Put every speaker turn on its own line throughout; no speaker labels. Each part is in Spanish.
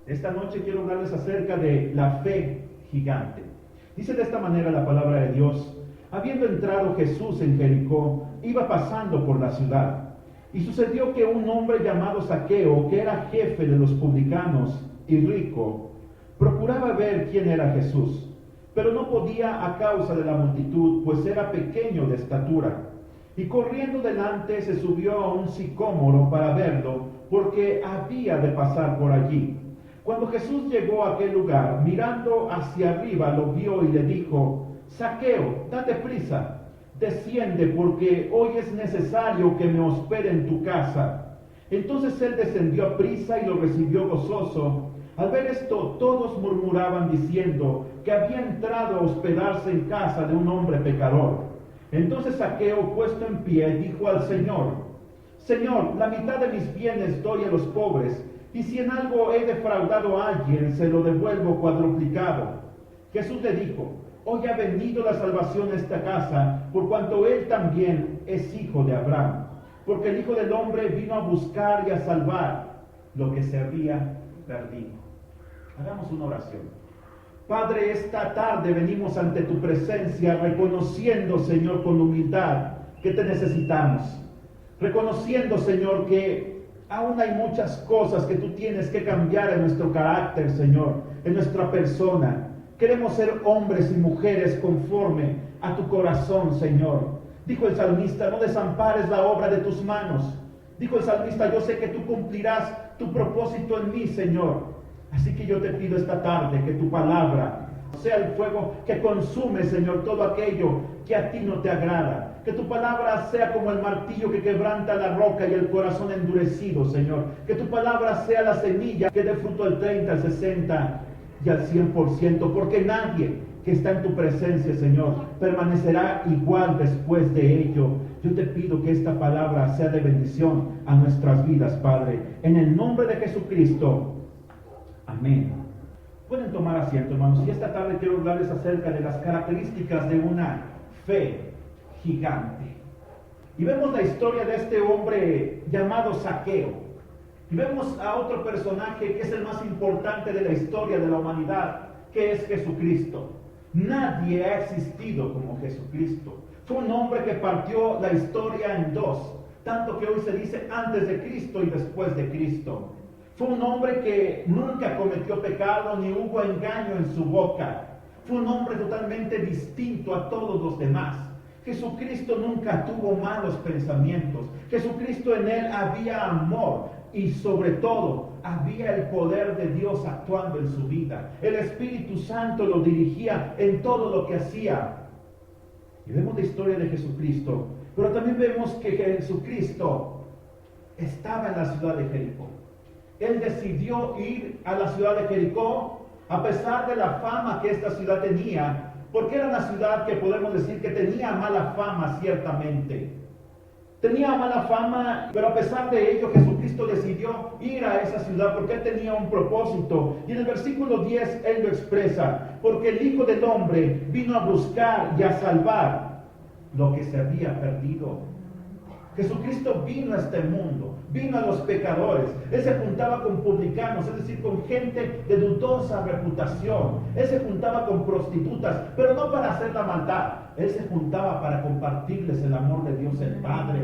Esta noche quiero hablarles acerca de la fe gigante. Dice de esta manera la palabra de Dios: habiendo entrado Jesús en Jericó, iba pasando por la ciudad. Y sucedió que un hombre llamado Zaqueo, que era jefe de los publicanos y rico, procuraba ver quién era Jesús, pero no podía a causa de la multitud, pues era pequeño de estatura. Y corriendo delante se subió a un sicómoro para verlo, porque había de pasar por allí. Cuando Jesús llegó a aquel lugar, mirando hacia arriba, lo vio y le dijo: Zaqueo, date prisa, desciende, porque hoy es necesario que me hospede en tu casa. Entonces él descendió a prisa y lo recibió gozoso. Al ver esto, todos murmuraban diciendo que había entrado a hospedarse en casa de un hombre pecador. Entonces Zaqueo, puesto en pie, dijo al Señor: Señor, la mitad de mis bienes doy a los pobres, y si en algo he defraudado a alguien, se lo devuelvo cuadruplicado. Jesús le dijo: hoy ha venido la salvación a esta casa, por cuanto él también es hijo de Abraham, porque el Hijo del Hombre vino a buscar y a salvar lo que se había perdido. Hagamos una oración. Padre, esta tarde venimos ante tu presencia reconociendo, Señor, con humildad que te necesitamos. Reconociendo, Señor, que aún hay muchas cosas que tú tienes que cambiar en nuestro carácter, Señor, en nuestra persona. Queremos ser hombres y mujeres conforme a tu corazón, Señor. Dijo el salmista: no desampares la obra de tus manos. Dijo el salmista: yo sé que tú cumplirás tu propósito en mí, Señor. Así que yo te pido esta tarde que tu palabra sea el fuego que consume, Señor, todo aquello que a ti no te agrada. Que tu palabra sea como el martillo que quebranta la roca y el corazón endurecido, Señor. Que tu palabra sea la semilla que dé fruto al 30, al 60 y al 100%. Porque nadie que está en tu presencia, Señor, permanecerá igual después de ello. Yo te pido que esta palabra sea de bendición a nuestras vidas, Padre. En el nombre de Jesucristo. Amén. Pueden tomar asiento, hermanos. Y esta tarde quiero hablarles acerca de las características de una fe gigante. Y vemos la historia de este hombre llamado Zaqueo. Y vemos a otro personaje que es el más importante de la historia de la humanidad, que es Jesucristo. Nadie ha existido como Jesucristo. Fue un hombre que partió la historia en dos, tanto que hoy se dice antes de Cristo y después de Cristo. Fue un hombre que nunca cometió pecado ni hubo engaño en su boca. Fue un hombre totalmente distinto a todos los demás. Jesucristo nunca tuvo malos pensamientos. Jesucristo, en él había amor y sobre todo había el poder de Dios actuando en su vida. El Espíritu Santo lo dirigía en todo lo que hacía. Y vemos la historia de Jesucristo, pero también vemos que Jesucristo estaba en la ciudad de Jericó. Él decidió ir a la ciudad de Jericó a pesar de la fama que esta ciudad tenía, porque era una ciudad que podemos decir que tenía mala fama ciertamente. Tenía mala fama, pero a pesar de ello Jesucristo decidió ir a esa ciudad porque él tenía un propósito. Y en el versículo 10 él lo expresa: porque el Hijo del Hombre vino a buscar y a salvar lo que se había perdido. Jesucristo vino a este mundo, vino a los pecadores. Él se juntaba con publicanos, es decir, con gente de dudosa reputación. Él se juntaba con prostitutas, pero no para hacer la maldad. Él se juntaba para compartirles el amor de Dios el Padre.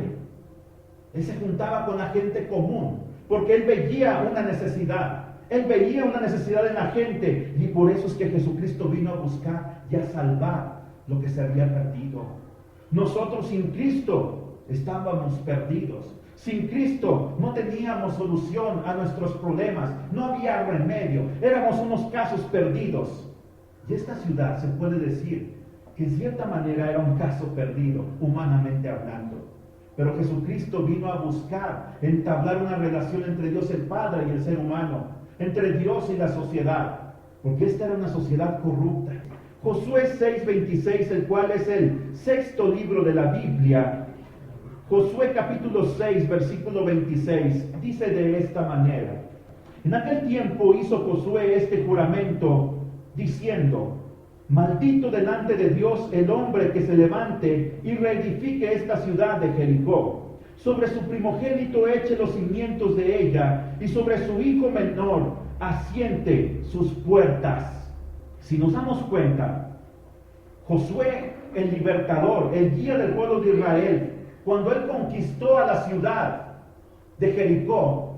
Él se juntaba con la gente común, porque él veía una necesidad. Él veía una necesidad en la gente, y por eso es que Jesucristo vino a buscar y a salvar lo que se había perdido. Nosotros sin Cristo estábamos perdidos. Sin Cristo no teníamos solución a nuestros problemas, no había remedio, éramos unos casos perdidos. Y esta ciudad se puede decir que en cierta manera era un caso perdido, humanamente hablando. Pero Jesucristo vino a buscar entablar una relación entre Dios el Padre y el ser humano, entre Dios y la sociedad, porque esta era una sociedad corrupta. Josué 6:26, el cual es el sexto libro de la Biblia, Josué capítulo 6, versículo 26, dice de esta manera: en aquel tiempo hizo Josué este juramento, diciendo: maldito delante de Dios el hombre que se levante y reedifique esta ciudad de Jericó. Sobre su primogénito eche los cimientos de ella, y sobre su hijo menor asiente sus puertas. Si nos damos cuenta, Josué, el libertador, el guía del pueblo de Israel, cuando él conquistó a la ciudad de Jericó,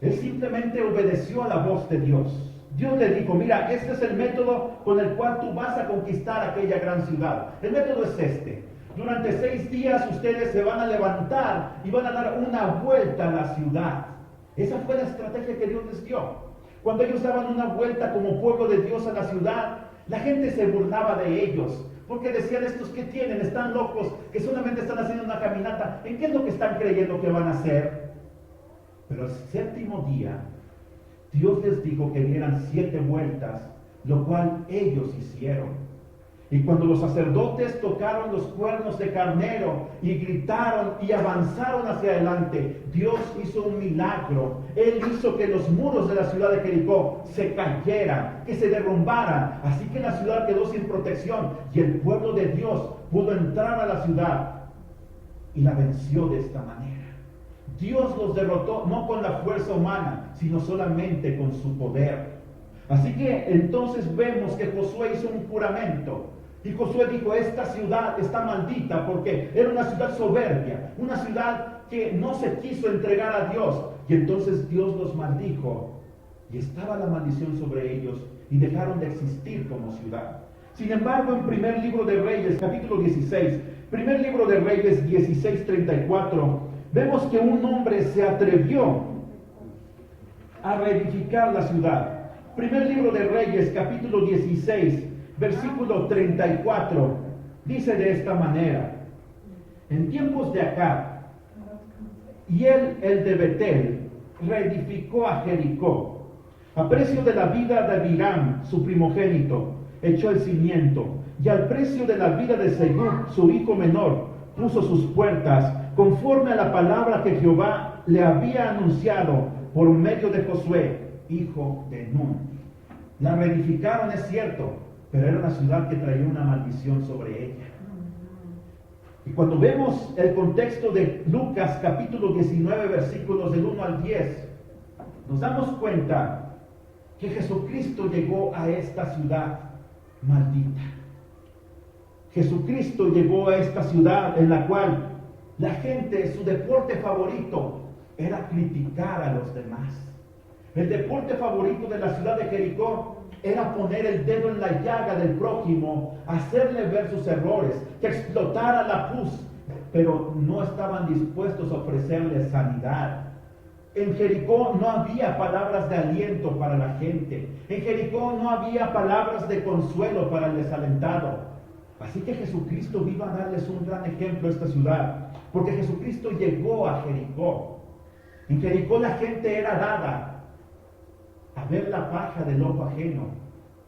él simplemente obedeció a la voz de Dios. Dios le dijo, mira, este es el método con el cual tú vas a conquistar aquella gran ciudad. El método es este. Durante 6 días ustedes se van a levantar y van a dar una vuelta a la ciudad. Esa fue la estrategia que Dios les dio. Cuando ellos daban una vuelta como pueblo de Dios a la ciudad, la gente se burlaba de ellos. Porque decían, estos que tienen, están locos, que solamente están haciendo una caminata. ¿En qué es lo que están creyendo que van a hacer? Pero el 7º día, Dios les dijo que dieran 7 vueltas, lo cual ellos hicieron. Y cuando los sacerdotes tocaron los cuernos de carnero y gritaron y avanzaron hacia adelante, Dios hizo un milagro. Él hizo que los muros de la ciudad de Jericó se cayeran, que se derrumbaran. Así que la ciudad quedó sin protección y el pueblo de Dios pudo entrar a la ciudad y la venció de esta manera. Dios los derrotó no con la fuerza humana, sino solamente con su poder. Así que entonces vemos que Josué hizo un juramento. Y Josué dijo, esta ciudad está maldita porque era una ciudad soberbia, una ciudad que no se quiso entregar a Dios. Y entonces Dios los maldijo. Y estaba la maldición sobre ellos y dejaron de existir como ciudad. Sin embargo, en primer libro de Reyes, capítulo 16, primer libro de Reyes 16:34, vemos que un hombre se atrevió a reedificar la ciudad. Primer libro de Reyes, capítulo 16, versículo 34, dice de esta manera: en tiempos de Acab, y él, el de Betel, reedificó a Jericó. A precio de la vida de Abiram, su primogénito, echó el cimiento, y al precio de la vida de Segub, su hijo menor, puso sus puertas, conforme a la palabra que Jehová le había anunciado por medio de Josué, hijo de Nun. La reedificaron, es cierto, pero era una ciudad que traía una maldición sobre ella. Y cuando vemos el contexto de Lucas capítulo 19, versículos del 1 al 10, nos damos cuenta que Jesucristo llegó a esta ciudad maldita. Jesucristo llegó a esta ciudad en la cual la gente, su deporte favorito era criticar a los demás. El deporte favorito de la ciudad de Jericó era poner el dedo en la llaga del prójimo, hacerle ver sus errores, que explotara la pus, pero no estaban dispuestos a ofrecerle sanidad. En Jericó no había palabras de aliento para la gente. En Jericó no había palabras de consuelo para el desalentado. Así que Jesucristo vino a darles un gran ejemplo a esta ciudad, porque Jesucristo llegó a Jericó. En Jericó la gente era dada a ver la paja del ojo ajeno,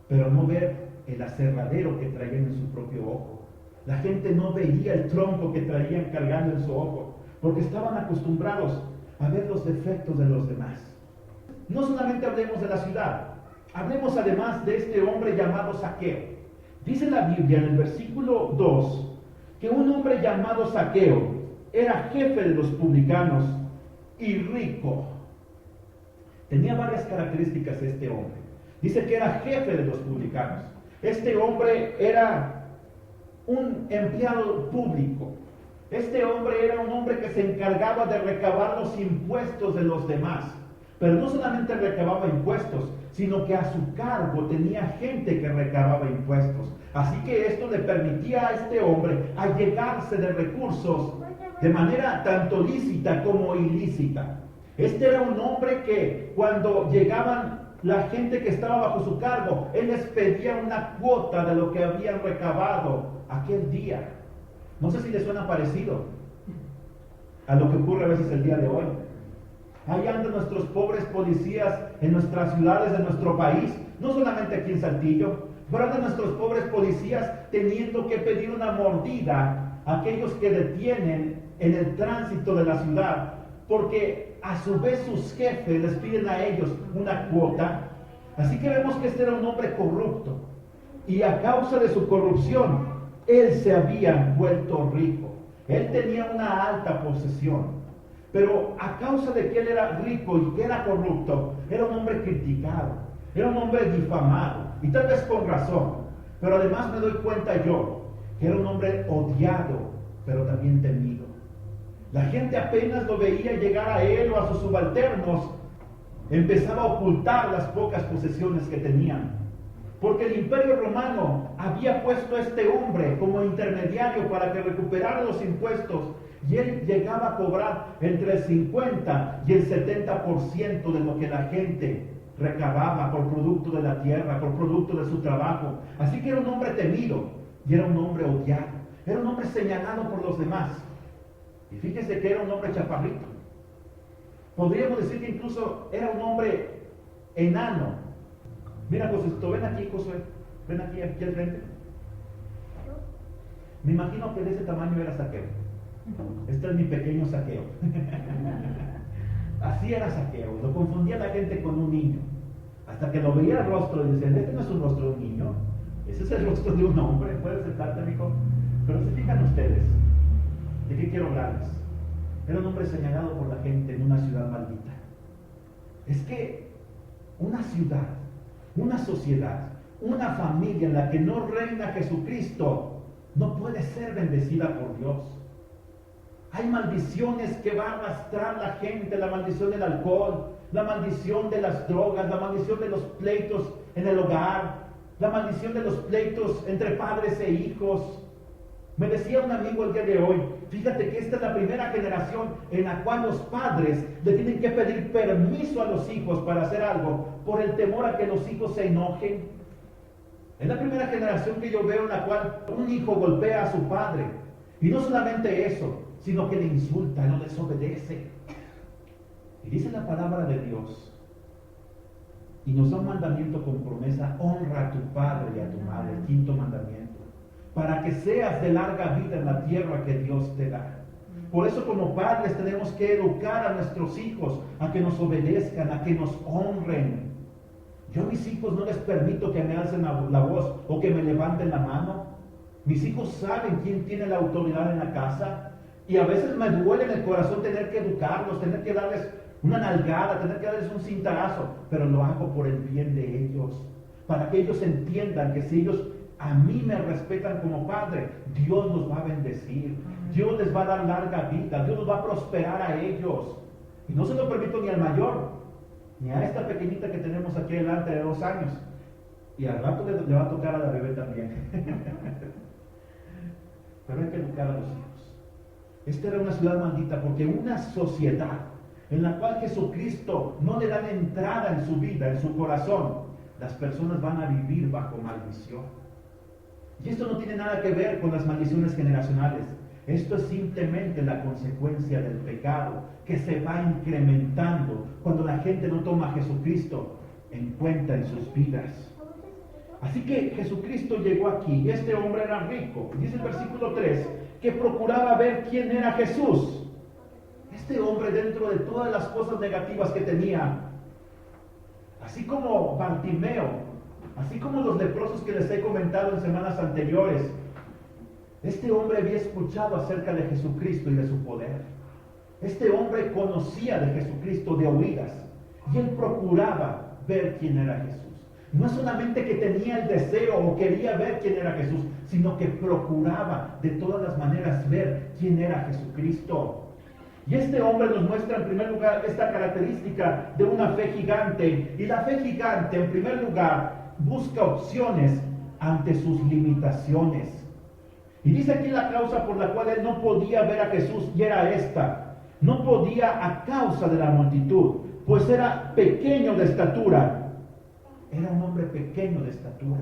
pero no ver el aserradero que traían en su propio ojo. La gente no veía el tronco que traían cargando en su ojo, porque estaban acostumbrados a ver los defectos de los demás. No solamente hablemos de la ciudad, hablemos además de este hombre llamado Zaqueo. Dice la Biblia en el versículo 2 que un hombre llamado Zaqueo era jefe de los publicanos y rico. Tenía varias características este hombre. Dice que era jefe de los publicanos. Este hombre era un empleado público. Este hombre era un hombre que se encargaba de recabar los impuestos de los demás. Pero no solamente recababa impuestos, sino que a su cargo tenía gente que recababa impuestos. Así que esto le permitía a este hombre allegarse de recursos de manera tanto lícita como ilícita. Este era un hombre que cuando llegaban la gente que estaba bajo su cargo, él les pedía una cuota de lo que habían recabado aquel día. No sé si les suena parecido a lo que ocurre a veces el día de hoy. Ahí andan nuestros pobres policías en nuestras ciudades de nuestro país, no solamente aquí en Saltillo, pero andan nuestros pobres policías teniendo que pedir una mordida a aquellos que detienen en el tránsito de la ciudad, porque a su vez sus jefes les piden a ellos una cuota. Así que vemos que este era un hombre corrupto, y a causa de su corrupción, él se había vuelto rico. Él tenía una alta posesión. Pero a causa de que él era rico y que era corrupto, era un hombre criticado, era un hombre difamado, y tal vez con razón. Pero además me doy cuenta yo que era un hombre odiado, pero también temido. La gente apenas lo veía llegar a él o a sus subalternos, empezaba a ocultar las pocas posesiones que tenían. Porque el Imperio Romano había puesto a este hombre como intermediario para que recuperara los impuestos, y él llegaba a cobrar entre el 50 y el 70% de lo que la gente recababa por producto de la tierra, por producto de su trabajo. Así que era un hombre temido y era un hombre odiado, era un hombre señalado por los demás. Y fíjese que era un hombre chaparrito. Podríamos decir que incluso era un hombre enano. Mira, Josécito, ven aquí, Josué, ven aquí al frente. Me imagino que de ese tamaño era Zaqueo. Este es mi pequeño Zaqueo. Así era Zaqueo, lo confundía la gente con un niño. Hasta que lo veía el rostro y decían, este no es un rostro de un niño, ese es el rostro de un hombre. Puedes sentarte, amigo. Pero se fijan ustedes, ¿de qué quiero hablarles? Era un hombre señalado por la gente en una ciudad maldita. Es que una ciudad, una sociedad, una familia en la que no reina Jesucristo no puede ser bendecida por Dios. Hay maldiciones que va a arrastrar la gente, la maldición del alcohol, la maldición de las drogas, la maldición de los pleitos en el hogar, la maldición de los pleitos entre padres e hijos. Me decía un amigo el día de hoy, fíjate que esta es la primera generación en la cual los padres le tienen que pedir permiso a los hijos para hacer algo por el temor a que los hijos se enojen. Es la primera generación que yo veo en la cual un hijo golpea a su padre. Y no solamente eso, sino que le insulta, lo desobedece. Y dice la palabra de Dios, y nos da un mandamiento con promesa: honra a tu padre y a tu madre, el quinto mandamiento, para que seas de larga vida en la tierra que Dios te da. Por eso, como padres, tenemos que educar a nuestros hijos a que nos obedezcan, a que nos honren. Yo a mis hijos no les permito que me alcen la voz o que me levanten la mano. Mis hijos saben quién tiene la autoridad en la casa, y a veces me duele en el corazón tener que educarlos, tener que darles una nalgada, tener que darles un cintarazo, pero lo hago por el bien de ellos, para que ellos entiendan que si ellos a mí me respetan como padre, Dios los va a bendecir, Dios les va a dar larga vida, Dios los va a prosperar a ellos. Y no se lo permito ni al mayor, ni a esta pequeñita que tenemos aquí delante de 2 años, y al rato le va a tocar a la bebé también. Pero hay que educar a los hijos. Esta era una ciudad maldita, porque una sociedad en la cual Jesucristo no le dan entrada en su vida, en su corazón, las personas van a vivir bajo maldición. Y esto no tiene nada que ver con las maldiciones generacionales. Esto es simplemente la consecuencia del pecado que se va incrementando cuando la gente no toma a Jesucristo en cuenta en sus vidas. Así que Jesucristo llegó aquí y este hombre era rico. Dice el versículo 3 que procuraba ver quién era Jesús. Este hombre, dentro de todas las cosas negativas que tenía, así como Bartimeo, así como los leprosos que les he comentado en semanas anteriores, este hombre había escuchado acerca de Jesucristo y de su poder. Este hombre conocía de Jesucristo de oídas y él procuraba ver quién era Jesús. No es solamente que tenía el deseo o quería ver quién era Jesús, sino que procuraba de todas las maneras ver quién era Jesucristo. Y este hombre nos muestra en primer lugar esta característica de una fe gigante. Y la fe gigante, en primer lugar, busca opciones ante sus limitaciones. Y dice aquí la causa por la cual él no podía ver a Jesús, y era esta: no podía a causa de la multitud, pues era pequeño de estatura. Era un hombre pequeño de estatura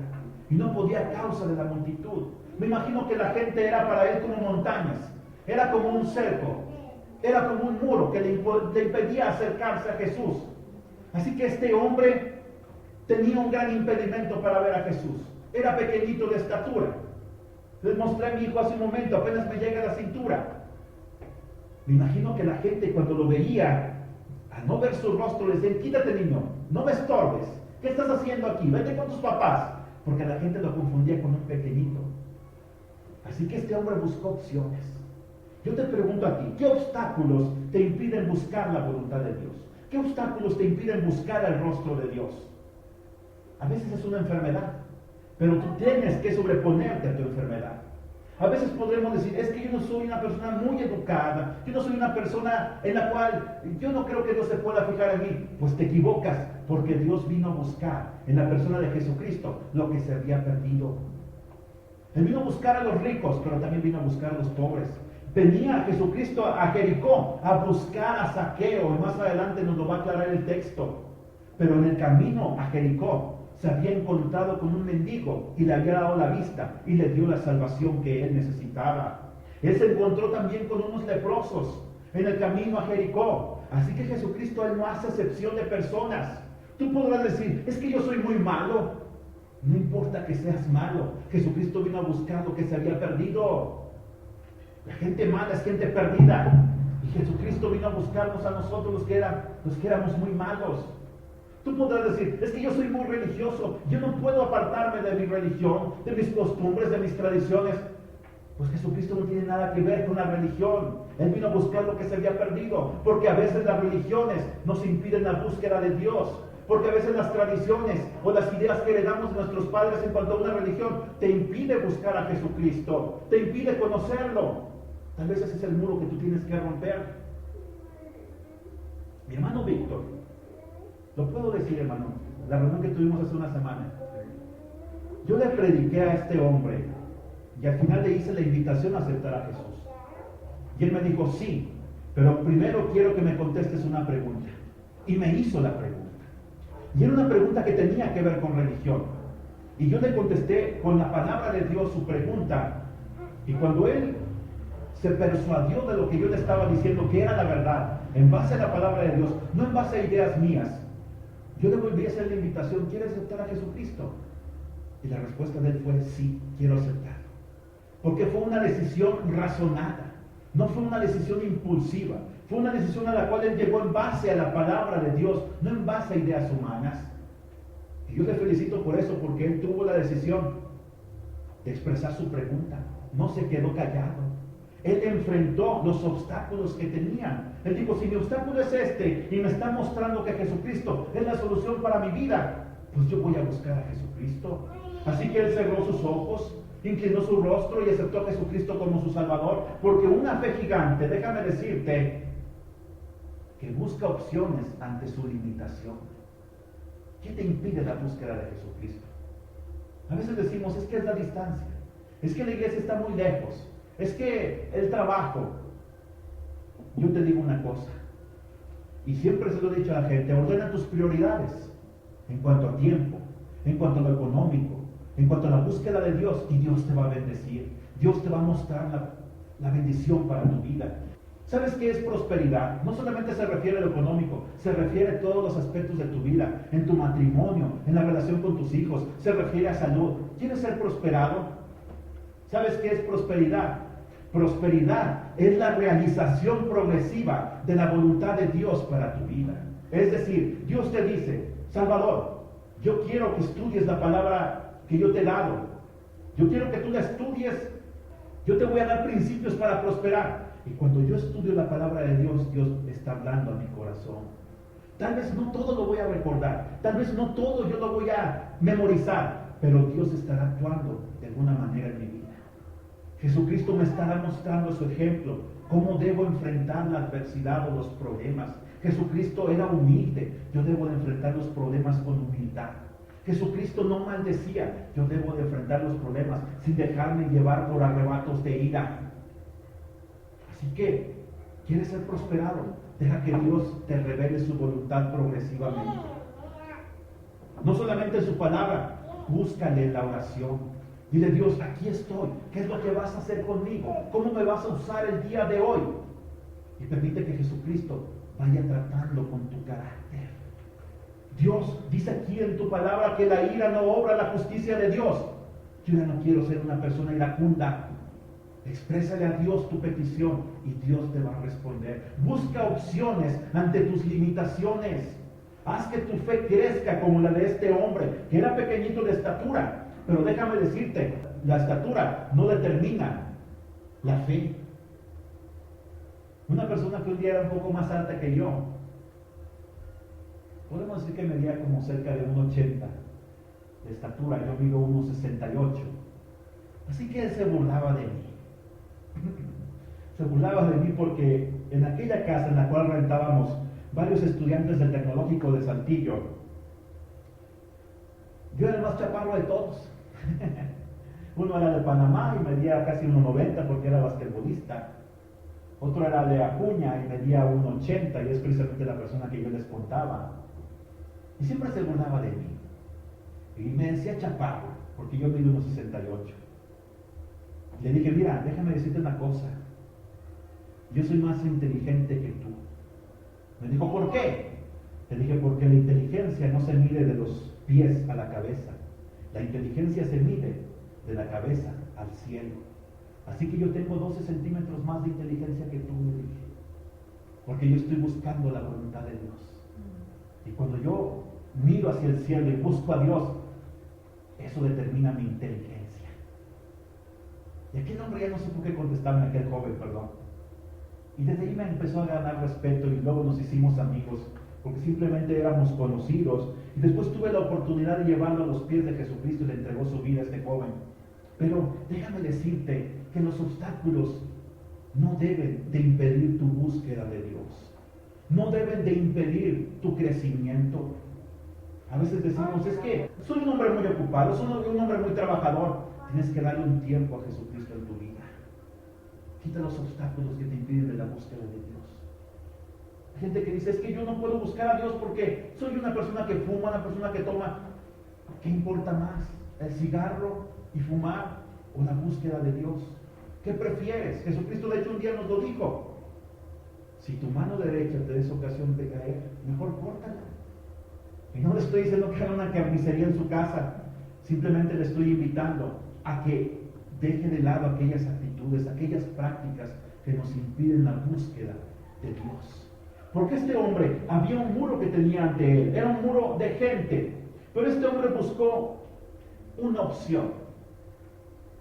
y no podía a causa de la multitud. Me imagino que la gente era para él como montañas, era como un cerco, era como un muro que le impedía acercarse a Jesús. Así que este hombre tenía un gran impedimento para ver a Jesús. Era pequeñito de estatura. Les mostré a mi hijo hace un momento, apenas me llega a la cintura. Me imagino que la gente, cuando lo veía, al no ver su rostro, le decían: quítate, niño, no me estorbes. ¿Qué estás haciendo aquí? Vete con tus papás. Porque la gente lo confundía con un pequeñito. Así que este hombre buscó opciones. Yo te pregunto a ti, ¿qué obstáculos te impiden buscar la voluntad de Dios? ¿Qué obstáculos te impiden buscar el rostro de Dios? A veces es una enfermedad, pero tú tienes que sobreponerte a tu enfermedad. A veces podremos decir, es que yo no soy una persona muy educada, yo no soy una persona en la cual yo no creo que Dios se pueda fijar en mí. Pues te equivocas, porque Dios vino a buscar en la persona de Jesucristo lo que se había perdido. Él vino a buscar a los ricos, pero también vino a buscar a los pobres. Venía Jesucristo a Jericó a buscar a Zaqueo, y más adelante nos lo va a aclarar el texto. Pero en el camino a Jericó se había encontrado con un mendigo y le había dado la vista y le dio la salvación que él necesitaba. Él se encontró también con unos leprosos en el camino a Jericó. Así que Jesucristo, Él no hace excepción de personas. Tú podrás decir, es que yo soy muy malo. No importa que seas malo, Jesucristo vino a buscar lo que se había perdido. La gente mala es gente perdida, y Jesucristo vino a buscarnos a nosotros los que éramos muy malos. Tú podrás decir, es que yo soy muy religioso, yo no puedo apartarme de mi religión, de mis costumbres, de mis tradiciones. Pues Jesucristo no tiene nada que ver con la religión. Él vino a buscar lo que se había perdido, porque a veces las religiones nos impiden la búsqueda de Dios, porque a veces las tradiciones o las ideas que heredamos de nuestros padres en cuanto a una religión te impide buscar a Jesucristo, te impide conocerlo. Tal vez ese es el muro que tú tienes que romper. Mi hermano Víctor, lo puedo decir, hermano, la reunión que tuvimos hace una semana, yo le prediqué a este hombre y al final le hice la invitación a aceptar a Jesús. Y él me dijo, sí, pero primero quiero que me contestes una pregunta. Y me hizo la pregunta. Y era una pregunta que tenía que ver con religión. Y yo le contesté con la palabra de Dios su pregunta. Y cuando él se persuadió de lo que yo le estaba diciendo, que era la verdad, en base a la palabra de Dios, no en base a ideas mías, yo le volví a hacer la invitación, ¿quiere aceptar a Jesucristo? Y la respuesta de él fue, sí, quiero aceptarlo. Porque fue una decisión razonada, no fue una decisión impulsiva, fue una decisión a la cual él llegó en base a la palabra de Dios, no en base a ideas humanas. Y yo le felicito por eso, porque él tuvo la decisión de expresar su pregunta, no se quedó callado. Él enfrentó los obstáculos que tenía. Él dijo, si mi obstáculo es este y me está mostrando que Jesucristo es la solución para mi vida, pues yo voy a buscar a Jesucristo. Así que él cerró sus ojos, inclinó su rostro y aceptó a Jesucristo como su Salvador, porque una fe gigante, déjame decirte, que busca opciones ante su limitación. ¿Qué te impide la búsqueda de Jesucristo? A veces decimos, es que es la distancia, es que la iglesia está muy lejos, es que el trabajo. Yo te digo una cosa, y siempre se lo he dicho a la gente, ordena tus prioridades en cuanto a tiempo, en cuanto a lo económico, en cuanto a la búsqueda de Dios, y Dios te va a bendecir. Dios te va a mostrar la bendición para tu vida. ¿Sabes qué es prosperidad? No solamente se refiere a lo económico, se refiere a todos los aspectos de tu vida, en tu matrimonio, en la relación con tus hijos, se refiere a salud. ¿Quieres ser prosperado? ¿Sabes qué es prosperidad? Prosperidad es la realización progresiva de la voluntad de Dios para tu vida. Es decir, Dios te dice, Salvador, yo quiero que estudies la palabra que yo te he dado. Yo quiero que tú la estudies. Yo te voy a dar principios para prosperar. Y cuando yo estudio la palabra de Dios, Dios está hablando a mi corazón. Tal vez no todo lo voy a recordar, tal vez no todo yo lo voy a memorizar, pero Dios estará actuando de alguna manera en mi vida. Jesucristo me estará mostrando su ejemplo, cómo debo enfrentar la adversidad o los problemas. Jesucristo era humilde, yo debo de enfrentar los problemas con humildad. Jesucristo no maldecía, yo debo de enfrentar los problemas sin dejarme llevar por arrebatos de ira. Así que, ¿quieres ser prosperado? Deja que Dios te revele su voluntad progresivamente. No solamente su palabra, búscale en la oración. Dile, Dios, aquí estoy. ¿Qué es lo que vas a hacer conmigo? ¿Cómo me vas a usar el día de hoy? Y permite que Jesucristo vaya tratando con tu carácter. Dios dice aquí en tu palabra que la ira no obra la justicia de Dios. Yo ya no quiero ser una persona iracunda. Exprésale a Dios tu petición y Dios te va a responder. Busca opciones ante tus limitaciones. Haz que tu fe crezca como la de este hombre, que era pequeñito de estatura. Pero déjame decirte, la estatura no determina la fe. Una persona que un día era un poco más alta que yo. Podemos decir que medía como cerca de 1,80 de estatura. Yo mido 1,68. Así que él se burlaba de mí. Se burlaba de mí porque en aquella casa en la cual rentábamos varios estudiantes del Tecnológico de Saltillo, yo era el más chaparro de todos. Uno era de Panamá y medía casi 1,90 porque era basquetbolista. Otro era de Acuña y medía 1,80 y es precisamente la persona que yo les contaba. Y siempre se burlaba de mí. Y me decía chaparro, porque yo mido 1,68. Le dije, mira, déjame decirte una cosa. Yo soy más inteligente que tú. Me dijo, ¿por qué? Le dije, porque la inteligencia no se mide de los pies a la cabeza. La inteligencia se mide de la cabeza al cielo. Así que yo tengo 12 centímetros más de inteligencia que tú, le dije. Porque yo estoy buscando la voluntad de Dios. Y cuando yo miro hacia el cielo y busco a Dios, eso determina mi inteligencia. Y aquel hombre ya no supo qué contestarme, aquel joven, perdón. Y desde ahí me empezó a ganar respeto y luego nos hicimos amigos, porque simplemente éramos conocidos. Y después tuve la oportunidad de llevarlo a los pies de Jesucristo y le entregó su vida a este joven. Pero déjame decirte que los obstáculos no deben de impedir tu búsqueda de Dios. No deben de impedir tu crecimiento. A veces decimos, es que soy un hombre muy ocupado, soy un hombre muy trabajador. Tienes que darle un tiempo a Jesucristo en tu vida. Quita los obstáculos que te impiden de la búsqueda de Dios. Hay gente que dice, es que yo no puedo buscar a Dios porque soy una persona que fuma, una persona que toma. ¿Qué importa más? ¿El cigarro y fumar o la búsqueda de Dios? ¿Qué prefieres? Jesucristo de hecho un día nos lo dijo. Si tu mano derecha te des ocasión de caer, mejor córtala. Y no le estoy diciendo que haga una carnicería en su casa. Simplemente le estoy invitando a que deje de lado aquellas actitudes, aquellas prácticas que nos impiden la búsqueda de Dios. Porque este hombre, había un muro que tenía ante él, era un muro de gente, pero este hombre buscó una opción.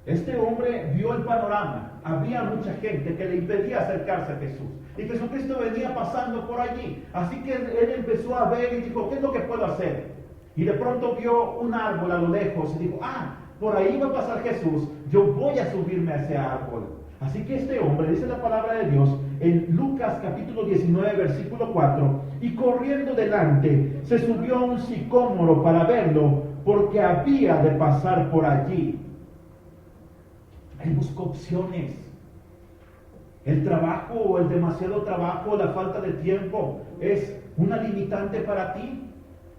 Este hombre vio el panorama, había mucha gente que le impedía acercarse a Jesús. Y Jesucristo venía pasando por allí, así que él empezó a ver y dijo, ¿qué es lo que puedo hacer? Y de pronto vio un árbol a lo lejos y dijo, por ahí va a pasar Jesús, yo voy a subirme a ese árbol. Así que este hombre, dice la palabra de Dios, en Lucas capítulo 19, versículo 4, y corriendo delante, se subió a un sicómoro para verlo, porque había de pasar por allí. Él buscó opciones. El trabajo o el demasiado trabajo, la falta de tiempo, es una limitante para ti.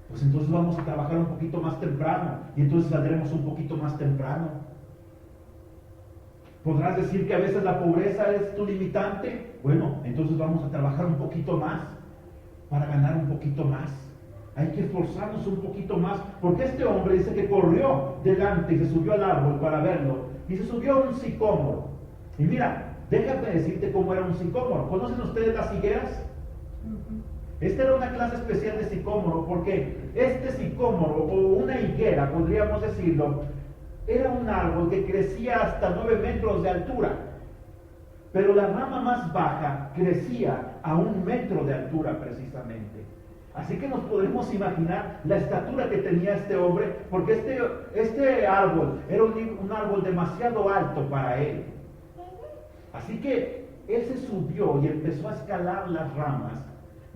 Pues entonces vamos a trabajar un poquito más temprano y entonces saldremos un poquito más temprano. ¿Podrás decir que a veces la pobreza es tu limitante? Bueno, entonces vamos a trabajar un poquito más para ganar un poquito más. Hay que esforzarnos un poquito más, porque este hombre dice que corrió delante y se subió al árbol para verlo y se subió a un sicómoro. Y mira, déjame decirte cómo era un sicómoro. ¿Conocen ustedes las higueras? Esta era una clase especial de sicómoro porque este sicómoro o una higuera, podríamos decirlo, era un árbol que crecía hasta 9 metros de altura, pero la rama más baja crecía a 1 metro de altura precisamente. Así que nos podemos imaginar la estatura que tenía este hombre, porque este árbol era un árbol demasiado alto para él. Así que él se subió y empezó a escalar las ramas.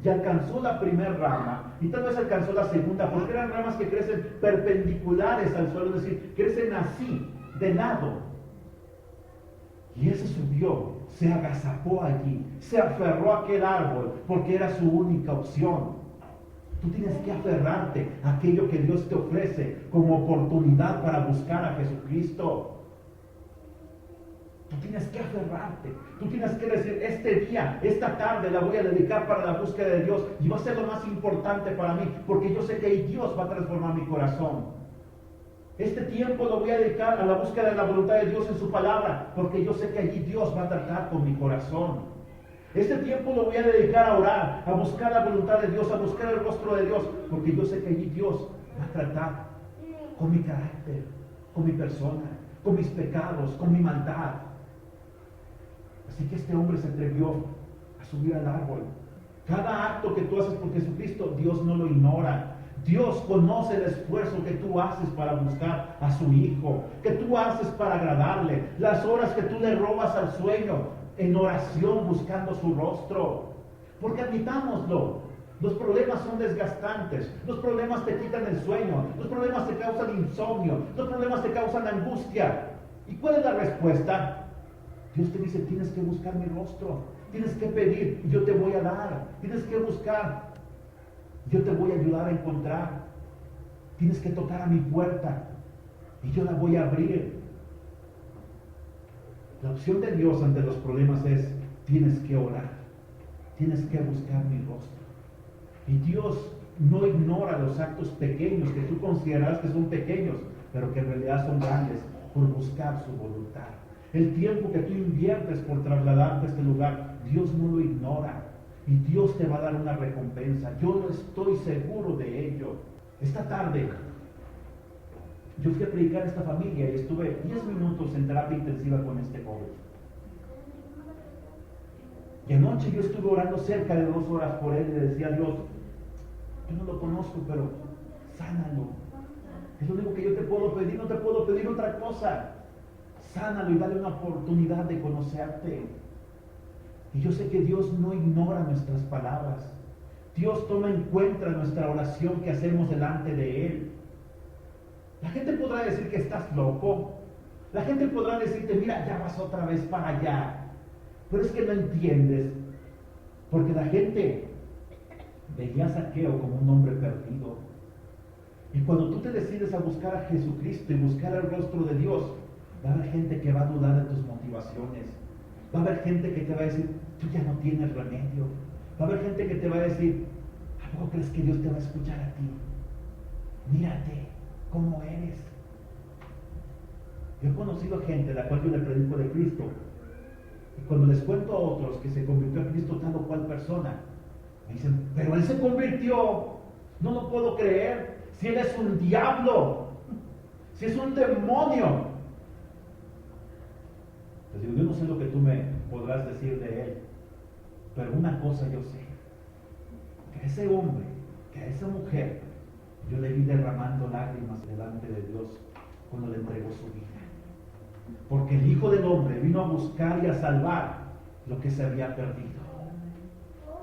Y alcanzó la primera rama, y tal vez alcanzó la segunda, porque eran ramas que crecen perpendiculares al suelo, es decir, crecen así, de lado. Y él se subió, se agazapó allí, se aferró a aquel árbol, porque era su única opción. Tú tienes que aferrarte a aquello que Dios te ofrece como oportunidad para buscar a Jesucristo. Tú tienes que aferrarte, tú tienes que decir, este día, esta tarde la voy a dedicar para la búsqueda de Dios y va a ser lo más importante para mí, porque yo sé que ahí Dios va a transformar mi corazón. Este tiempo lo voy a dedicar a la búsqueda de la voluntad de Dios en su palabra, porque yo sé que allí Dios va a tratar con mi corazón. Este tiempo lo voy a dedicar a orar, a buscar la voluntad de Dios, a buscar el rostro de Dios, porque yo sé que allí Dios va a tratar con mi carácter, con mi persona, con mis pecados, con mi maldad. Así que este hombre se atrevió a subir al árbol. Cada acto que tú haces por Jesucristo, Dios no lo ignora. Dios conoce el esfuerzo que tú haces para buscar a su Hijo, que tú haces para agradarle, las horas que tú le robas al sueño en oración buscando su rostro. Porque admitámoslo, los problemas son desgastantes, los problemas te quitan el sueño, los problemas te causan insomnio, los problemas te causan angustia. ¿Y cuál es la respuesta? Dios te dice, tienes que buscar mi rostro, tienes que pedir y yo te voy a dar, tienes que buscar, yo te voy a ayudar a encontrar, tienes que tocar a mi puerta y yo la voy a abrir. La opción de Dios ante los problemas es, tienes que orar, tienes que buscar mi rostro. Y Dios no ignora los actos pequeños que tú consideras que son pequeños, pero que en realidad son grandes por buscar su voluntad. El tiempo que tú inviertes por trasladarte a este lugar, Dios no lo ignora. Y Dios te va a dar una recompensa. Yo no estoy seguro de ello. Esta tarde, yo fui a predicar a esta familia y estuve 10 minutos en terapia intensiva con este joven. Y anoche yo estuve orando cerca de 2 horas por él y le decía a Dios, yo no lo conozco, pero sánalo. Es lo único que yo te puedo pedir, no te puedo pedir otra cosa. Sánalo y dale una oportunidad de conocerte. Y yo sé que Dios no ignora nuestras palabras. Dios toma en cuenta nuestra oración que hacemos delante de Él. La gente podrá decir que estás loco. La gente podrá decirte, mira, ya vas otra vez para allá. Pero es que no entiendes. Porque la gente veía a Zaqueo como un hombre perdido. Y cuando tú te decides a buscar a Jesucristo y buscar el rostro de Dios, va a haber gente que va a dudar de tus motivaciones. Va a haber gente que te va a decir, tú ya no tienes remedio. Va a haber gente que te va a decir, ¿a poco crees que Dios te va a escuchar a ti? Mírate, ¿cómo eres? Yo he conocido gente a la cual yo le predico de Cristo. Y cuando les cuento a otros que se convirtió a Cristo tal o cual persona, me dicen, pero Él se convirtió. No lo puedo creer. Si Él es un diablo, si es un demonio. Les digo, yo no sé lo que tú me podrás decir de Él, pero una cosa yo sé, que a ese hombre, que a esa mujer, yo le vi derramando lágrimas delante de Dios cuando le entregó su vida. Porque el Hijo del Hombre vino a buscar y a salvar lo que se había perdido.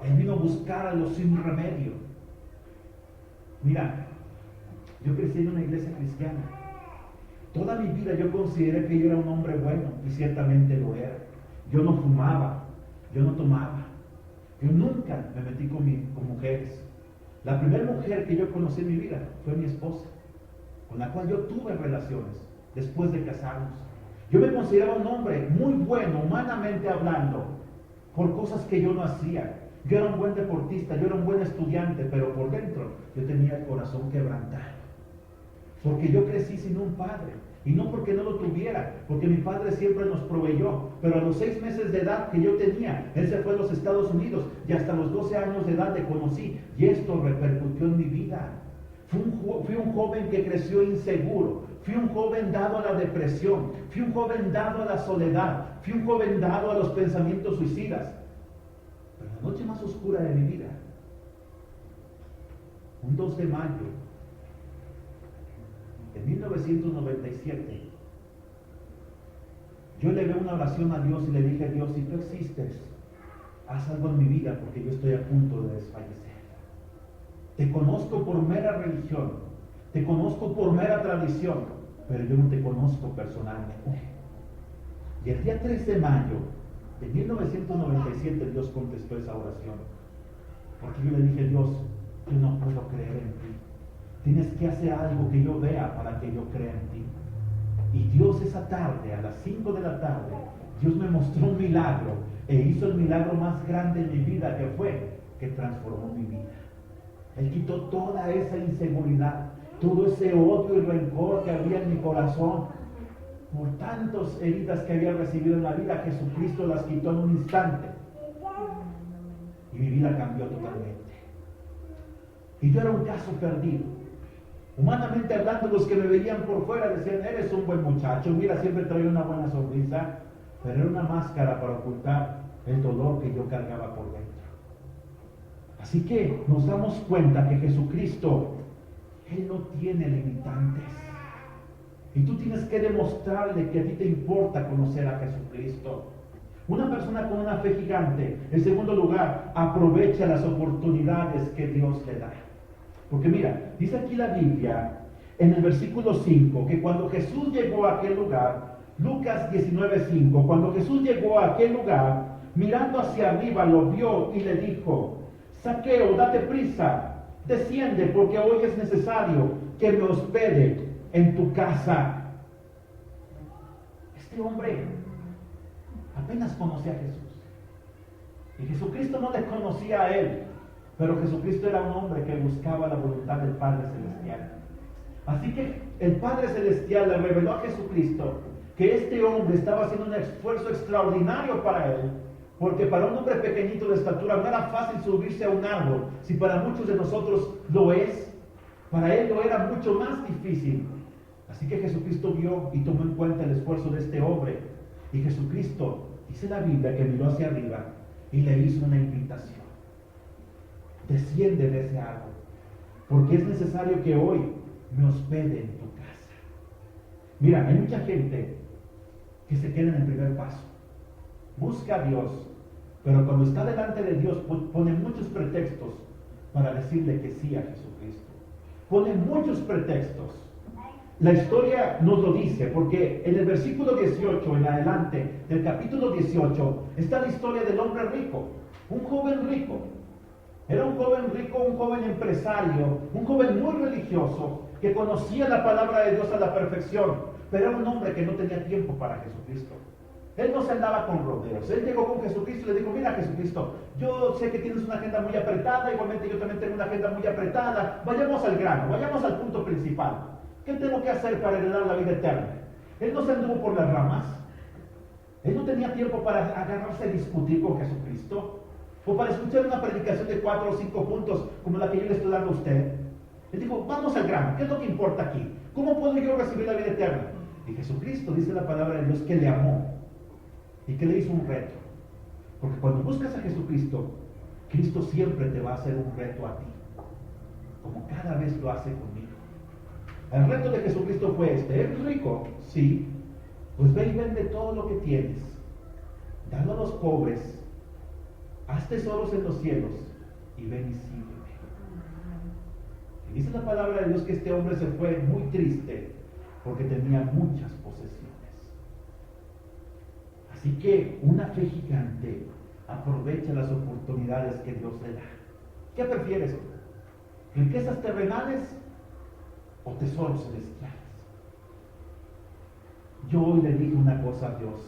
Él vino a buscar a los sin remedio. Mira, yo crecí en una iglesia cristiana. Toda mi vida yo consideré que yo era un hombre bueno, y ciertamente lo era. Yo no fumaba, yo no tomaba, yo nunca me metí con mujeres. La primera mujer que yo conocí en mi vida fue mi esposa, con la cual yo tuve relaciones después de casarnos. Yo me consideraba un hombre muy bueno, humanamente hablando, por cosas que yo no hacía. Yo era un buen deportista, yo era un buen estudiante, pero por dentro yo tenía el corazón quebrantado. Porque yo crecí sin un padre, y no porque no lo tuviera, porque mi padre siempre nos proveyó, pero a los 6 meses de edad que yo tenía, él se fue a los Estados Unidos, y hasta los 12 años de edad le conocí, y esto repercutió en mi vida. Fui un joven que creció inseguro, fui un joven dado a la depresión, fui un joven dado a la soledad, fui un joven dado a los pensamientos suicidas. Pero la noche más oscura de mi vida, un 2 de mayo, en 1997, yo le elevé una oración a Dios y le dije a Dios, si tú existes, haz algo en mi vida porque yo estoy a punto de desfallecer. Te conozco por mera religión, te conozco por mera tradición, pero yo no te conozco personalmente. Y el día 3 de mayo de 1997 Dios contestó esa oración, porque yo le dije, Dios, yo no puedo creer en ti. Tienes que hacer algo que yo vea para que yo crea en ti. Y Dios esa tarde, a las 5 de la tarde, Dios me mostró un milagro e hizo el milagro más grande en mi vida, que fue que transformó mi vida. Él quitó toda esa inseguridad, todo ese odio y rencor que había en mi corazón por tantas heridas que había recibido en la vida. Jesucristo las quitó en un instante y mi vida cambió totalmente. Y yo era un caso perdido. Humanamente hablando, los que me veían por fuera decían, eres un buen muchacho, mira, siempre trae una buena sonrisa, pero era una máscara para ocultar el dolor que yo cargaba por dentro. Así que nos damos cuenta que Jesucristo, Él no tiene limitantes. Y tú tienes que demostrarle que a ti te importa conocer a Jesucristo. Una persona con una fe gigante, en segundo lugar, aprovecha las oportunidades que Dios le da. Porque mira, dice aquí la Biblia, en el versículo 5, que cuando Jesús llegó a aquel lugar, Lucas 19:5, cuando Jesús llegó a aquel lugar, mirando hacia arriba lo vio y le dijo: Zaqueo, date prisa, desciende, porque hoy es necesario que me hospede en tu casa. Este hombre apenas conocía a Jesús. Y Jesucristo no le conocía a él, pero Jesucristo era un hombre que buscaba la voluntad del Padre Celestial. Así que el Padre Celestial le reveló a Jesucristo que este hombre estaba haciendo un esfuerzo extraordinario para él, porque para un hombre pequeñito de estatura no era fácil subirse a un árbol. Si para muchos de nosotros lo es, para él lo era mucho más difícil. Así que Jesucristo vio y tomó en cuenta el esfuerzo de este hombre. Y Jesucristo, dice la Biblia, que miró hacia arriba y le hizo una invitación: desciende de ese árbol, porque es necesario que hoy me hospede en tu casa. Mira, hay mucha gente que se queda en el primer paso. Busca a Dios, pero cuando está delante de Dios pone muchos pretextos para decirle que sí a Jesucristo. Pone muchos pretextos. La historia nos lo dice, porque en el versículo 18 en adelante del capítulo 18 está la historia del hombre rico, un joven rico. Era un joven rico, un joven empresario, un joven muy religioso, que conocía la palabra de Dios a la perfección, pero era un hombre que no tenía tiempo para Jesucristo. Él no se andaba con rodeos. Él llegó con Jesucristo y le dijo: mira, Jesucristo, yo sé que tienes una agenda muy apretada, igualmente yo también tengo una agenda muy apretada. Vayamos al grano, vayamos al punto principal. ¿Qué tengo que hacer para heredar la vida eterna? Él no se anduvo por las ramas. Él no tenía tiempo para agarrarse a discutir con Jesucristo, o para escuchar una predicación de 4 o 5 puntos como la que yo le estoy dando a usted. Él dijo: vamos al grano, ¿qué es lo que importa aquí? ¿Cómo puedo yo recibir la vida eterna? Y Jesucristo, dice la palabra de Dios, que le amó y que le hizo un reto. Porque cuando buscas a Jesucristo, Cristo siempre te va a hacer un reto a ti, como cada vez lo hace conmigo. El reto de Jesucristo fue este: ¿eres rico? Sí. Pues ve y vende todo lo que tienes, dalo a los pobres, haz tesoros en los cielos y ven y sígueme. Y dice la palabra de Dios que este hombre se fue muy triste porque tenía muchas posesiones. Así que una fe gigante aprovecha las oportunidades que Dios le da. ¿Qué prefieres? ¿Riquezas terrenales o tesoros celestiales? Yo hoy le dije una cosa a Dios.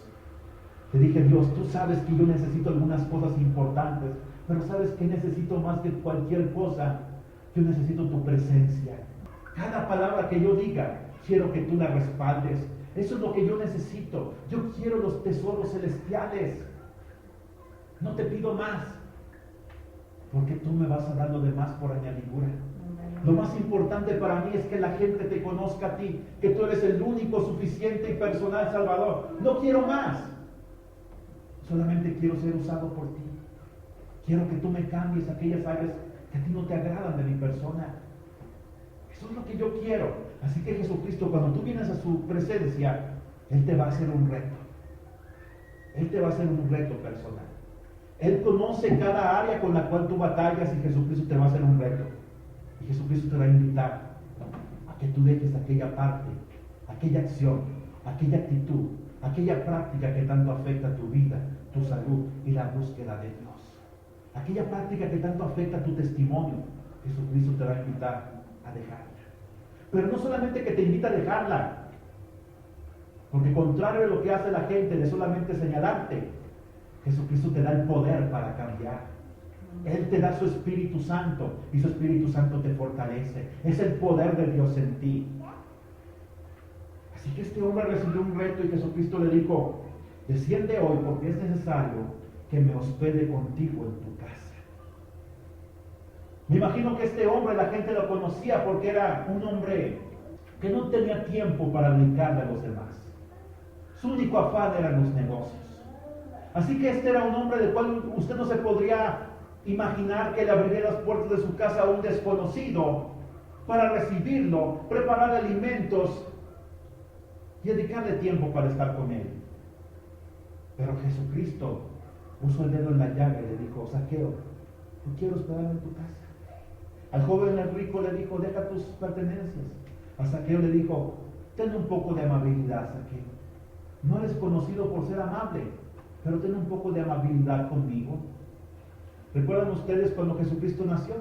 Le dije: Dios, tú sabes que yo necesito algunas cosas importantes, pero sabes que necesito más que cualquier cosa. Yo necesito tu presencia. Cada palabra que yo diga, quiero que tú la respaldes. Eso es lo que yo necesito. Yo quiero los tesoros celestiales. No te pido más, porque tú me vas a dar lo demás por añadidura. Lo más importante para mí es que la gente te conozca a ti, que tú eres el único, suficiente y personal Salvador. No quiero más. Solamente quiero ser usado por ti. Quiero que tú me cambies aquellas áreas que a ti no te agradan de mi persona. Eso es lo que yo quiero. Así que Jesucristo, cuando tú vienes a su presencia, Él te va a hacer un reto. Él te va a hacer un reto personal. Él conoce cada área con la cual tú batallas y Jesucristo te va a hacer un reto. Y Jesucristo te va a invitar a que tú dejes aquella parte, aquella acción, aquella actitud, aquella práctica que tanto afecta tu vida, tu salud y la búsqueda de Dios. Aquella práctica que tanto afecta tu testimonio, Jesucristo te va a invitar a dejarla. Pero no solamente que te invita a dejarla, porque contrario a lo que hace la gente de solamente señalarte, Jesucristo te da el poder para cambiar. Él te da su Espíritu Santo y su Espíritu Santo te fortalece. Es el poder de Dios en ti. Así que este hombre recibió un reto y Jesucristo le dijo: desciende hoy porque es necesario que me hospede contigo en tu casa. Me imagino que este hombre la gente lo conocía porque era un hombre que no tenía tiempo para dedicarle a los demás. Su único afán eran los negocios. Así que este era un hombre del cual usted no se podría imaginar que le abriría las puertas de su casa a un desconocido para recibirlo, preparar alimentos y dedicarle tiempo para estar con él. Pero Jesucristo puso el dedo en la llaga y le dijo: Zaqueo, no quiero hospedarme en tu casa. Al joven el rico le dijo: deja tus pertenencias. A Zaqueo le dijo: ten un poco de amabilidad, Zaqueo. No eres conocido por ser amable, pero ten un poco de amabilidad conmigo. ¿Recuerdan ustedes cuando Jesucristo nació?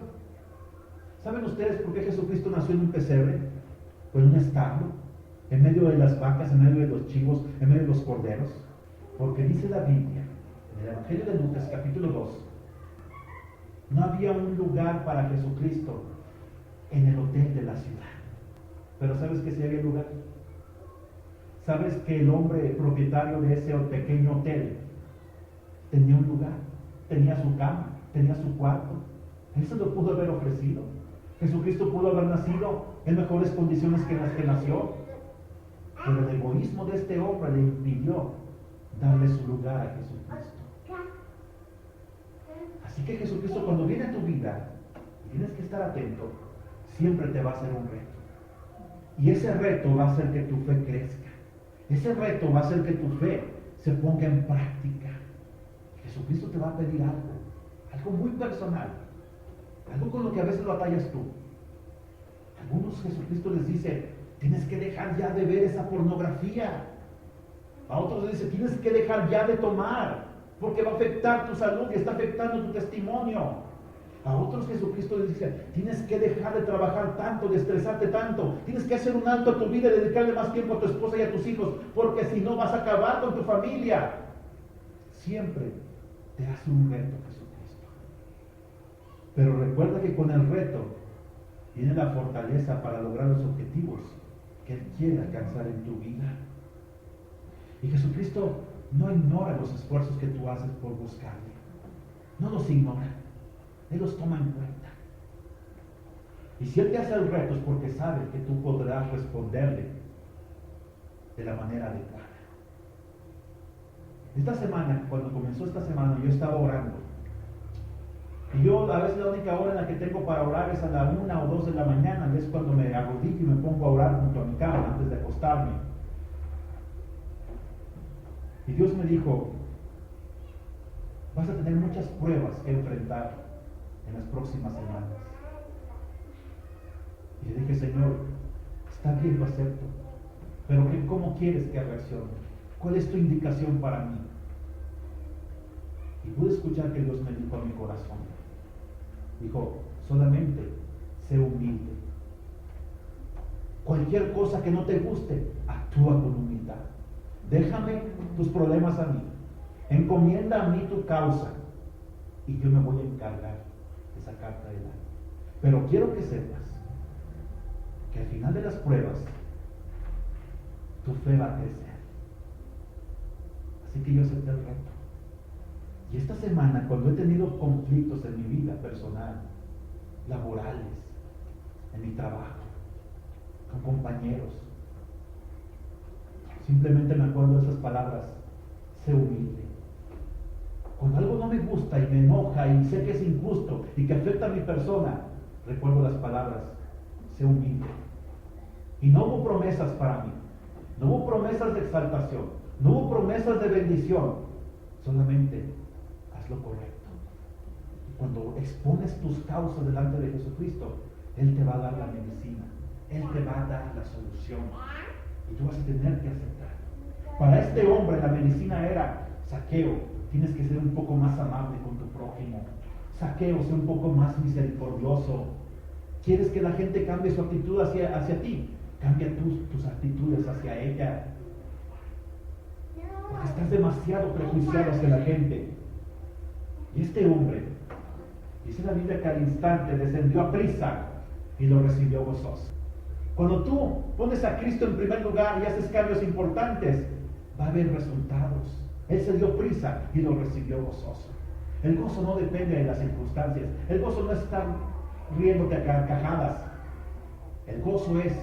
¿Saben ustedes por qué Jesucristo nació en un pesebre? ¿O en un establo? ¿En medio de las vacas, en medio de los chivos, en medio de los corderos? Porque dice la Biblia, en el Evangelio de Lucas, capítulo 2, no había un lugar para Jesucristo en el hotel de la ciudad. Pero ¿sabes que sí había lugar? ¿Sabes que el hombre propietario de ese pequeño hotel tenía un lugar? Tenía su cama, tenía su cuarto. Él se lo pudo haber ofrecido. Jesucristo pudo haber nacido en mejores condiciones que las que nació. Pero el egoísmo de este hombre le impidió darle su lugar a Jesucristo. Así que Jesucristo, cuando viene a tu vida, tienes que estar atento, siempre te va a hacer un reto. Y ese reto va a hacer que tu fe crezca. Ese reto va a hacer que tu fe se ponga en práctica. Jesucristo te va a pedir algo muy personal, algo con lo que a veces batallas tú. A algunos Jesucristo les dice: tienes que dejar ya de ver esa pornografía. A otros les dice: tienes que dejar ya de tomar, porque va a afectar tu salud y está afectando tu testimonio. A otros Jesucristo les dice: tienes que dejar de trabajar tanto, de estresarte tanto, tienes que hacer un alto a tu vida y dedicarle más tiempo a tu esposa y a tus hijos, porque si no vas a acabar con tu familia. Siempre te hace un reto Jesucristo. Pero recuerda que con el reto viene la fortaleza para lograr los objetivos que Él quiere alcanzar en tu vida. Y Jesucristo no ignora los esfuerzos que tú haces por buscarle. No los ignora. Él los toma en cuenta. Y si Él te hace el reto es porque sabe que tú podrás responderle de la manera adecuada. Esta semana, cuando comenzó esta semana, yo estaba orando. Y yo a veces la única hora en la que tengo para orar es a la 1 o 2 de la mañana, y es cuando me arrodillo y me pongo a orar junto a mi cama antes de acostarme. Y Dios me dijo: vas a tener muchas pruebas que enfrentar en las próximas semanas. Y le dije: Señor, está bien, lo acepto, pero ¿cómo quieres que reaccione? ¿Cuál es tu indicación para mí? Y pude escuchar que Dios me dijo a mi corazón. Dijo: solamente sé humilde. Cualquier cosa que no te guste, actúa con humildad. Déjame tus problemas a mí. Encomienda a mí tu causa. Y yo me voy a encargar de sacarte adelante. Pero quiero que sepas que al final de las pruebas, tu fe va a crecer. Así que yo acepté el reto. Y esta semana, cuando he tenido conflictos en mi vida personal, laborales, en mi trabajo, con compañeros, simplemente me acuerdo de esas palabras: sé humilde. Cuando algo no me gusta y me enoja y sé que es injusto y que afecta a mi persona, recuerdo las palabras: sé humilde. Y no hubo promesas para mí, no hubo promesas de exaltación, no hubo promesas de bendición, solamente haz lo correcto. Y cuando expones tus causas delante de Jesucristo, Él te va a dar la medicina, Él te va a dar la solución, y tú vas a tener que aceptar. Para este hombre la medicina era: Zaqueo, tienes que ser un poco más amable con tu prójimo. Zaqueo, sé un poco más misericordioso. ¿Quieres que la gente cambie su actitud hacia ti? Cambia tus actitudes hacia ella. Porque estás demasiado prejuiciado hacia la gente. Y este hombre, dice la Biblia que al instante descendió a prisa y lo recibió gozoso. Cuando tú pones a Cristo en primer lugar y haces cambios importantes, va a haber resultados. Él se dio prisa y lo recibió gozoso. El gozo no depende de las circunstancias. El gozo no es estar riéndote a carcajadas. El gozo es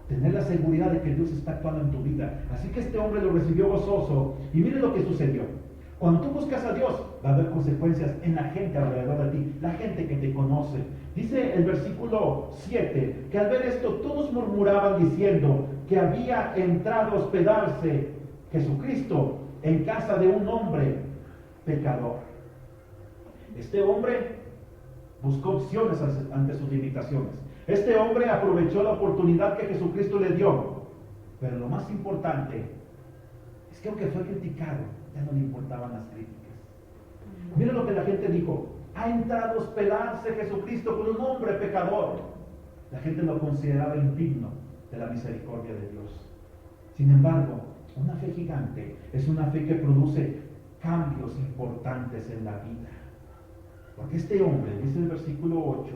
tener la seguridad de que Dios está actuando en tu vida. Así que este hombre lo recibió gozoso. Y mire lo que sucedió. Cuando tú buscas a Dios, va a haber consecuencias en la gente alrededor de ti, la gente que te conoce. Dice el versículo 7 que al ver esto todos murmuraban diciendo que había entrado a hospedarse Jesucristo en casa de un hombre pecador. Este hombre buscó opciones ante sus limitaciones. Este hombre aprovechó la oportunidad que Jesucristo le dio. Pero lo más importante es que aunque fue criticado, ya no le importaban las críticas. Mira lo que la gente dijo: ha entrado a hospedarse Jesucristo con un hombre pecador. La gente lo consideraba indigno de la misericordia de Dios. Sin embargo, una fe gigante es una fe que produce cambios importantes en la vida. Porque este hombre, dice el versículo 8,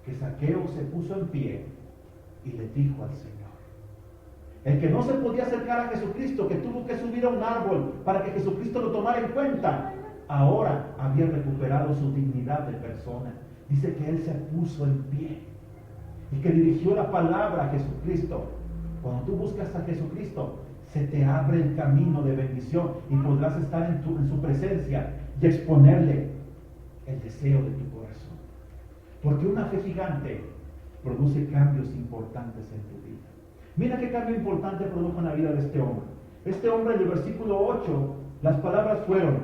que Zaqueo se puso en pie y le dijo al Señor. El que no se podía acercar a Jesucristo, que tuvo que subir a un árbol para que Jesucristo lo tomara en cuenta, ahora había recuperado su dignidad de persona. Dice que él se puso en pie y que dirigió la palabra a Jesucristo. Cuando tú buscas a Jesucristo, se te abre el camino de bendición y podrás estar en su presencia y exponerle el deseo de tu corazón. Porque una fe gigante produce cambios importantes en tu vida. Mira qué cambio importante produjo en la vida de este hombre. Este hombre, en el versículo 8, las palabras fueron: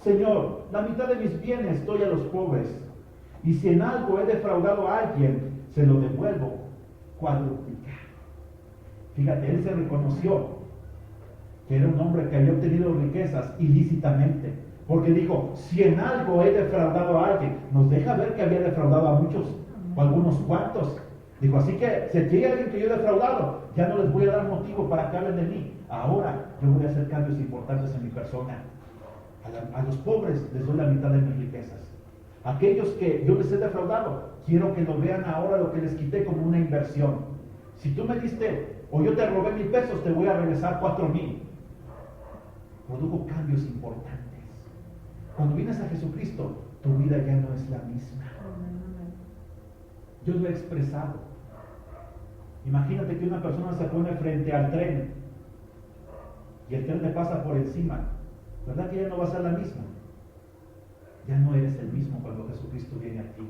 Señor, la mitad de mis bienes doy a los pobres, y si en algo he defraudado a alguien, se lo devuelvo cuadruplicado. Fíjate, él se reconoció que era un hombre que había obtenido riquezas ilícitamente, porque dijo: si en algo he defraudado a alguien, nos deja ver que había defraudado a muchos o algunos cuantos. Dijo: así que si hay alguien que yo he defraudado, ya no les voy a dar motivo para que hablen de mí. Ahora yo voy a hacer cambios importantes en mi persona. A los pobres les doy la mitad de mis riquezas. Aquellos que yo les he defraudado, quiero que lo vean ahora lo que les quité como una inversión. Si tú me diste o yo te robé 1,000 pesos, te voy a regresar 4,000. Produjo cambios importantes. Cuando vienes a Jesucristo, tu vida ya no es la misma. Yo lo he expresado. Imagínate que una persona se pone frente al tren y el tren te pasa por encima. ¿Verdad que ya no va a ser la misma? Ya no eres el mismo cuando Jesucristo viene a ti.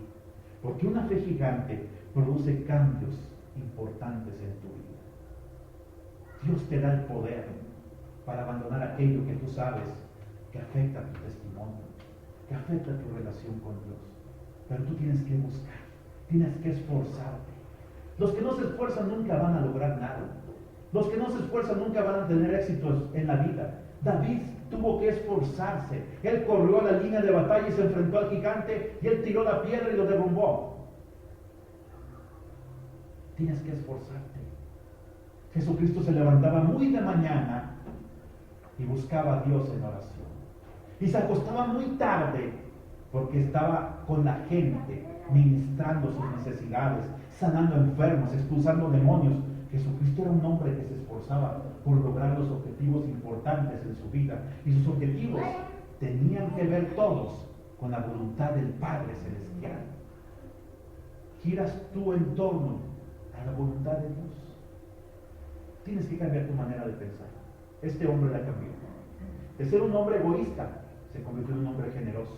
Porque una fe gigante produce cambios importantes en tu vida. Dios te da el poder para abandonar aquello que tú sabes que afecta tu testimonio, que afecta tu relación con Dios. Pero tú tienes que buscar, tienes que esforzarte. Los que no se esfuerzan nunca van a lograr nada. Los que no se esfuerzan nunca van a tener éxitos en la vida. David tuvo que esforzarse. Él corrió a la línea de batalla y se enfrentó al gigante y él tiró la piedra y lo derrumbó. Tienes que esforzarte. Jesucristo se levantaba muy de mañana y buscaba a Dios en oración. Y se acostaba muy tarde porque estaba con la gente, ministrando sus necesidades, sanando enfermos, expulsando demonios. Jesucristo era un hombre que se esforzaba por lograr los objetivos importantes en su vida. Y sus objetivos tenían que ver todos con la voluntad del Padre Celestial. ¿Giras tú en torno a la voluntad de Dios? Tienes que cambiar tu manera de pensar. Este hombre la cambió. De ser un hombre egoísta, se convirtió en un hombre generoso.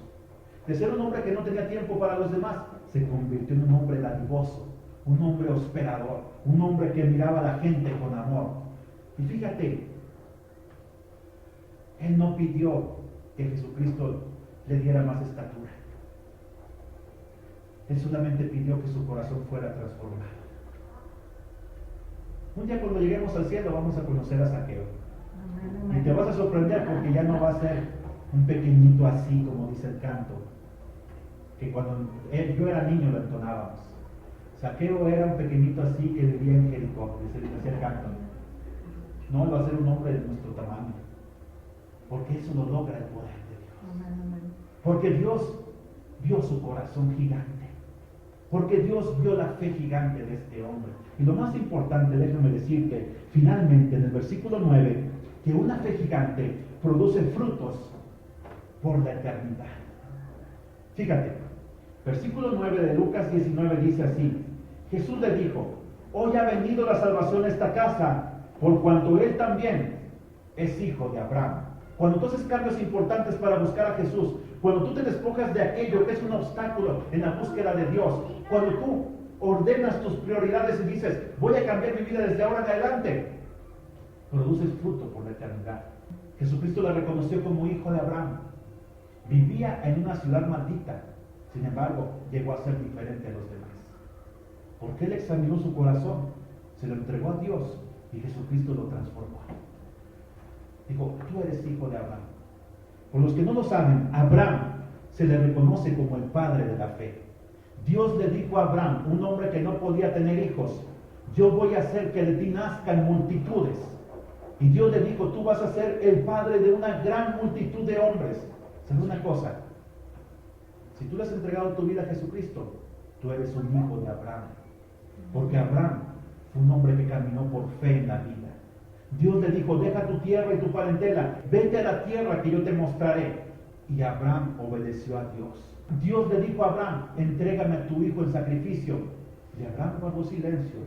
De ser un hombre que no tenía tiempo para los demás, se convirtió en un hombre dadivoso, un hombre hospedador, un hombre que miraba a la gente con amor. Y fíjate, él no pidió que Jesucristo le diera más estatura. Él solamente pidió que su corazón fuera transformado. Un día cuando lleguemos al cielo vamos a conocer a Zaqueo. Y te vas a sorprender porque ya no va a ser un pequeñito así como dice el canto, que cuando yo era niño lo entonábamos. Zaqueo era un pequeñito así que vivía en Jericó, decía el canto. No, va a ser un hombre de nuestro tamaño, porque eso lo logra el poder de Dios. Porque Dios vio su corazón gigante, porque Dios vio la fe gigante de este hombre. Y lo más importante, déjame decirte, finalmente en el versículo 9, que una fe gigante produce frutos por la eternidad. Fíjate, versículo 9 de Lucas 19 dice así: Jesús le dijo: hoy ha venido la salvación a esta casa, por cuanto él también es hijo de Abraham. Cuando tú haces cambios importantes para buscar a Jesús, cuando tú te despojas de aquello que es un obstáculo en la búsqueda de Dios, cuando tú ordenas tus prioridades y dices, voy a cambiar mi vida desde ahora en adelante, produces fruto por la eternidad. Jesucristo le reconoció como hijo de Abraham. Vivía en una ciudad maldita, sin embargo, llegó a ser diferente a los demás. Porque él examinó su corazón, se lo entregó a Dios y Jesucristo lo transformó. Dijo, tú eres hijo de Abraham. Por los que no lo saben, Abraham se le reconoce como el padre de la fe. Dios le dijo a Abraham, un hombre que no podía tener hijos, yo voy a hacer que de ti nazcan multitudes. Y Dios le dijo, tú vas a ser el padre de una gran multitud de hombres. ¿Sabes una cosa? Si tú le has entregado tu vida a Jesucristo, tú eres un hijo de Abraham. Porque Abraham fue un hombre que caminó por fe en la vida. Dios le dijo, deja tu tierra y tu parentela, vete a la tierra que yo te mostraré. Y Abraham obedeció a Dios. Dios le dijo a Abraham, entrégame a tu hijo en sacrificio. Y Abraham guardó silencio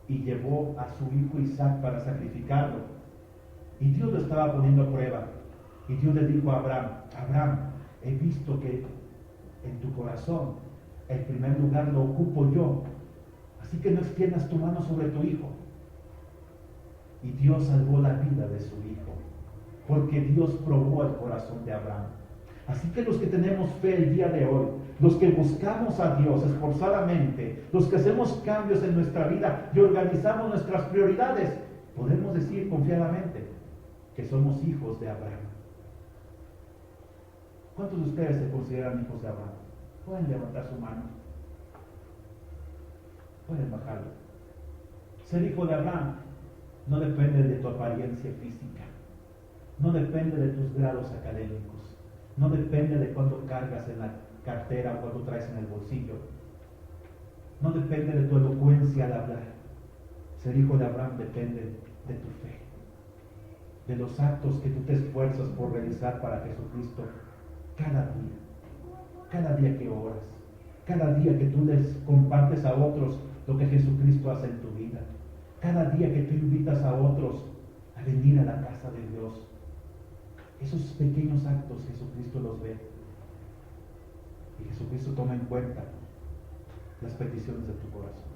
y llevó a su hijo Isaac para sacrificarlo. Y Dios lo estaba poniendo a prueba. Y Dios le dijo a Abraham, Abraham, he visto que en tu corazón el primer lugar lo ocupo yo. Así que no extiendas tu mano sobre tu hijo. Y Dios salvó la vida de su hijo, porque Dios probó el corazón de Abraham. Así que los que tenemos fe el día de hoy, los que buscamos a Dios esforzadamente, los que hacemos cambios en nuestra vida y organizamos nuestras prioridades, podemos decir confiadamente que somos hijos de Abraham. ¿Cuántos de ustedes se consideran hijos de Abraham? Pueden levantar su mano. Pueden bajarlo. Ser hijo de Abraham no depende de tu apariencia física, no depende de tus grados académicos, no depende de cuánto cargas en la cartera o cuánto traes en el bolsillo, no depende de tu elocuencia al hablar. Ser hijo de Abraham depende de tu fe, de los actos que tú te esfuerzas por realizar para Jesucristo cada día que oras, cada día que tú les compartes a otros lo que Jesucristo hace en tu vida, cada día que tú invitas a otros a venir a la casa de Dios. Esos pequeños actos Jesucristo los ve. Y Jesucristo toma en cuenta las peticiones de tu corazón.